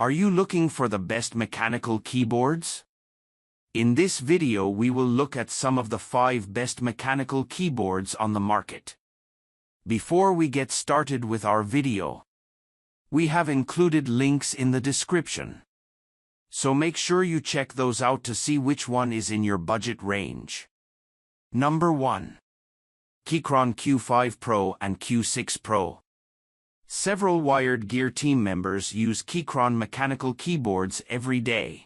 Are you looking for the best mechanical keyboards? In this video we will look at some of the 5 best mechanical keyboards on the market. Before we get started with our video, we have included links in the description. So make sure you check those out to see which one is in your budget range. Number 1. Keychron Q5 Pro and Q6 Pro. Several Wired Gear team members use Keychron mechanical keyboards every day.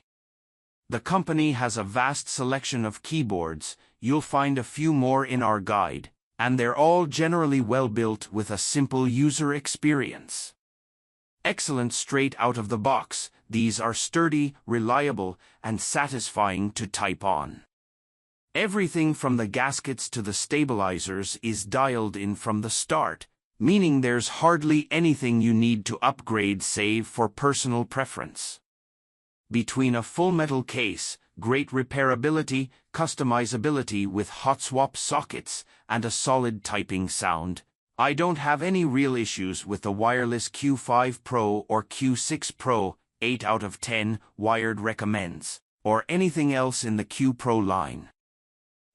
The company has a vast selection of keyboards. You'll find a few more in our guide, and they're all generally well built with a simple user experience. Excellent straight out of the box, these are sturdy, reliable, and satisfying to type on. Everything from the gaskets to the stabilizers is dialed in from the start, meaning there's hardly anything you need to upgrade save for personal preference. Between a full metal case, great repairability, customizability with hot swap sockets, and a solid typing sound, I don't have any real issues with the wireless Q5 Pro or Q6 Pro. 8 out of 10 Wired recommends, or anything else in the Q Pro line.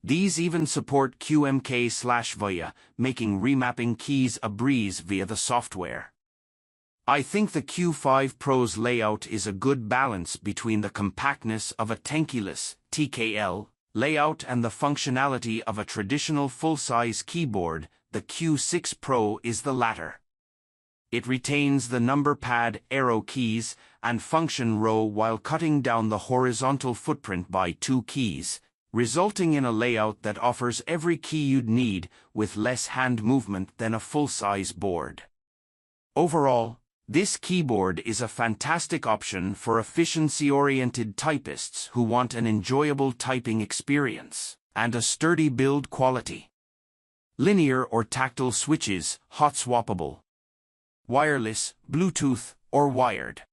These even support QMK/VIA, making remapping keys a breeze via the software. I think the Q5 Pro's layout is a good balance between the compactness of a tankless TKL layout and the functionality of a traditional full-size keyboard. The Q6 Pro is the latter. It retains the number pad, arrow keys, and function row while cutting down the horizontal footprint by 2 keys, resulting in a layout that offers every key you'd need with less hand movement than a full-size board. Overall, this keyboard is a fantastic option for efficiency-oriented typists who want an enjoyable typing experience and a sturdy build quality. Linear or tactile switches, hot swappable. Wireless, Bluetooth, or wired.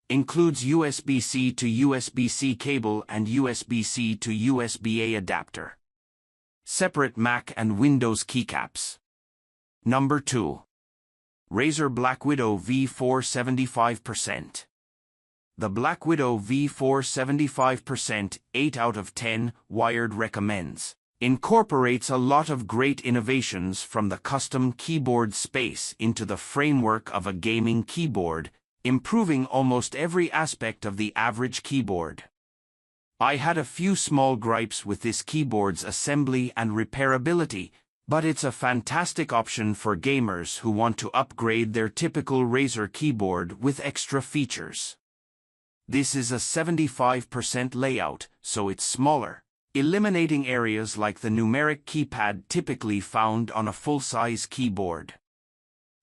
Includes USB-C to USB-C cable and USB-C to USB-A adapter. Separate Mac and Windows keycaps. Number 2. Razer Black Widow V4 75%. The Black Widow V4 75%, 8 out of 10, Wired recommends, incorporates a lot of great innovations from the custom keyboard space into the framework of a gaming keyboard, improving almost every aspect of the average keyboard. I had a few small gripes with this keyboard's assembly and repairability, but it's a fantastic option for gamers who want to upgrade their typical Razer keyboard with extra features. This is a 75% layout, so it's smaller, eliminating areas like the numeric keypad typically found on a full-size keyboard.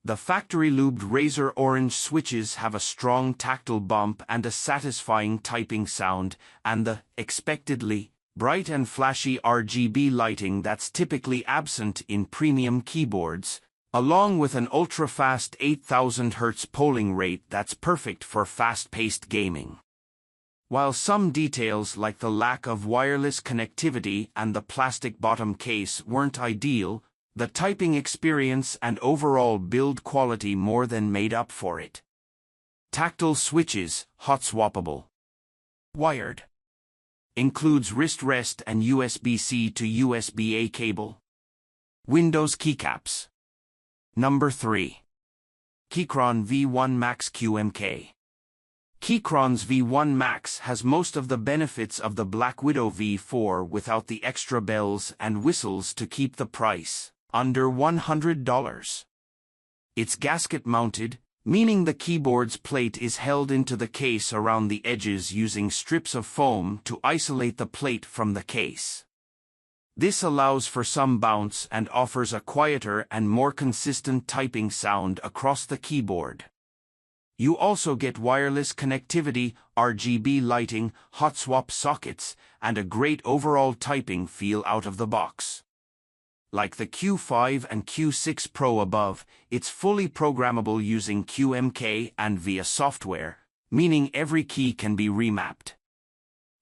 The factory-lubed Razer orange switches have a strong tactile bump and a satisfying typing sound, and the, expectedly, bright and flashy RGB lighting that's typically absent in premium keyboards, along with an ultra-fast 8000 Hz polling rate that's perfect for fast-paced gaming. While some details like the lack of wireless connectivity and the plastic bottom case weren't ideal, the typing experience and overall build quality more than made up for it. Tactile switches, hot swappable. Wired. Includes wrist rest and USB-C to USB-A cable. Windows keycaps. Number 3. Keychron V1 Max QMK. Keychron's V1 Max has most of the benefits of the Black Widow V4 without the extra bells and whistles to keep the price under $100. It's gasket-mounted, meaning the keyboard's plate is held into the case around the edges using strips of foam to isolate the plate from the case. This allows for some bounce and offers a quieter and more consistent typing sound across the keyboard. You also get wireless connectivity, RGB lighting, hot swap sockets, and a great overall typing feel out of the box. Like the Q5 and Q6 Pro above, it's fully programmable using QMK and via software, meaning every key can be remapped.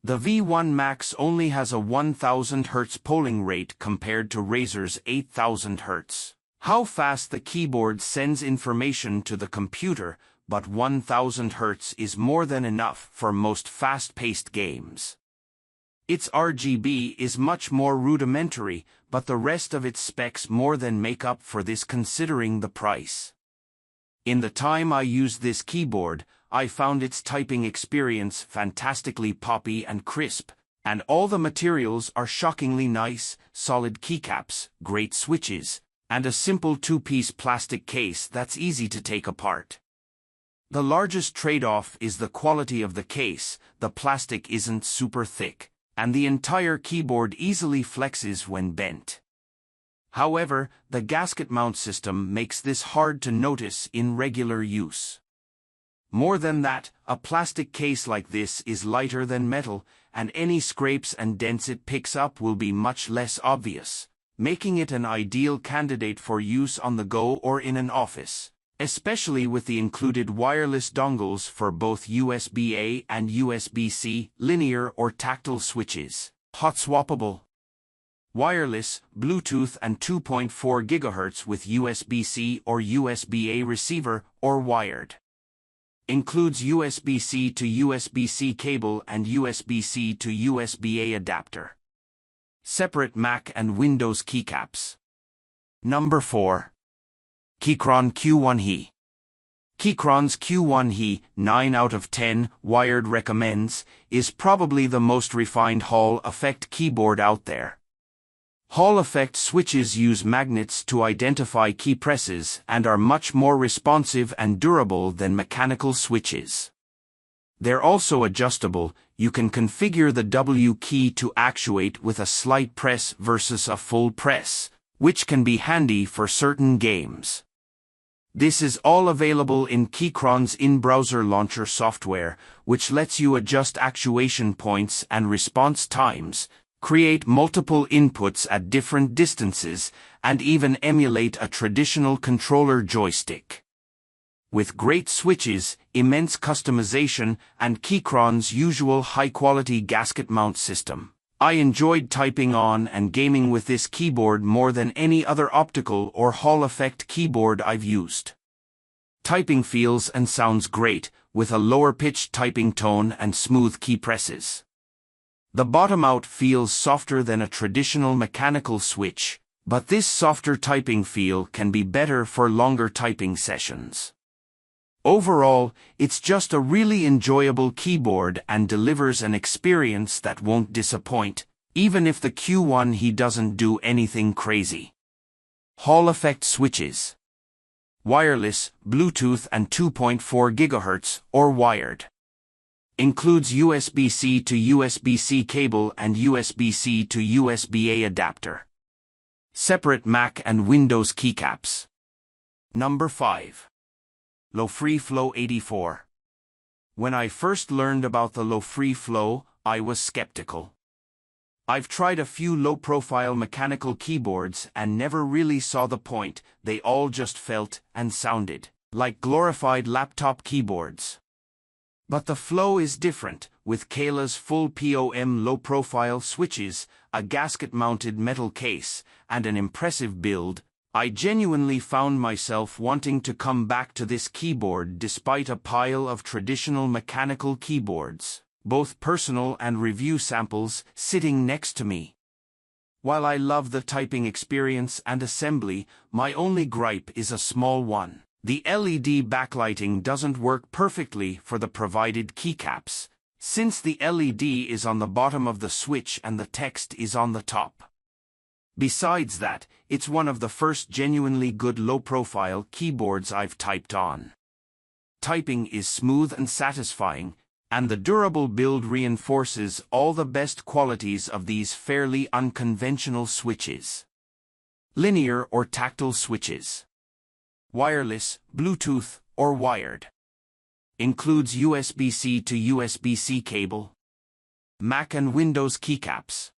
The V1 Max only has a 1000 Hz polling rate compared to Razer's 8000 Hz. How fast the keyboard sends information to the computer, but 1000 Hz is more than enough for most fast-paced games. Its RGB is much more rudimentary, but the rest of its specs more than make up for this considering the price. In the time I used this keyboard, I found its typing experience fantastically poppy and crisp, and all the materials are shockingly nice: solid keycaps, great switches, and a simple two-piece plastic case that's easy to take apart. The largest trade-off is the quality of the case. The plastic isn't super thick, and the entire keyboard easily flexes when bent. However, the gasket mount system makes this hard to notice in regular use. More than that, a plastic case like this is lighter than metal, and any scrapes and dents it picks up will be much less obvious, making it an ideal candidate for use on the go or in an office, especially with the included wireless dongles for both USB-A and USB-C, linear or tactile switches, hot swappable, wireless, Bluetooth and 2.4 GHz with USB-C or USB-A receiver, or wired. Includes USB-C to USB-C cable and USB-C to USB-A adapter. Separate Mac and Windows keycaps. Number 4. Keychron Q1HE. Keychron's Q1HE 9 out of 10 Wired recommends is probably the most refined Hall effect keyboard out there. Hall effect switches use magnets to identify key presses and are much more responsive and durable than mechanical switches. They're also adjustable. You can configure the W key to actuate with a slight press versus a full press, which can be handy for certain games. This is all available in Keychron's in-browser launcher software, which lets you adjust actuation points and response times, create multiple inputs at different distances, and even emulate a traditional controller joystick. With great switches, immense customization, and Keychron's usual high-quality gasket mount system, I enjoyed typing on and gaming with this keyboard more than any other optical or Hall effect keyboard I've used. Typing feels and sounds great, with a lower-pitched typing tone and smooth key presses. The bottom out feels softer than a traditional mechanical switch, but this softer typing feel can be better for longer typing sessions. Overall, it's just a really enjoyable keyboard and delivers an experience that won't disappoint, even if the Q1HE doesn't do anything crazy. Hall effect switches. Wireless, Bluetooth and 2.4 GHz, or wired. Includes USB-C to USB-C cable and USB-C to USB-A adapter. Separate Mac and Windows keycaps. Number 5. Low-Free Flow 84. When I first learned about the Low-Free Flow, I was skeptical. I've tried a few low-profile mechanical keyboards and never really saw the point. They all just felt and sounded like glorified laptop keyboards. But the Flow is different, with Kayla's full POM low-profile switches, a gasket-mounted metal case, and an impressive build. I genuinely found myself wanting to come back to this keyboard despite a pile of traditional mechanical keyboards, both personal and review samples, sitting next to me. While I love the typing experience and assembly, my only gripe is a small one. The LED backlighting doesn't work perfectly for the provided keycaps, since the LED is on the bottom of the switch and the text is on the top. Besides that, it's one of the first genuinely good low-profile keyboards I've typed on. Typing is smooth and satisfying, and the durable build reinforces all the best qualities of these fairly unconventional switches. Linear or tactile switches. Wireless, Bluetooth, or wired. Includes USB-C to USB-C cable. Mac and Windows keycaps.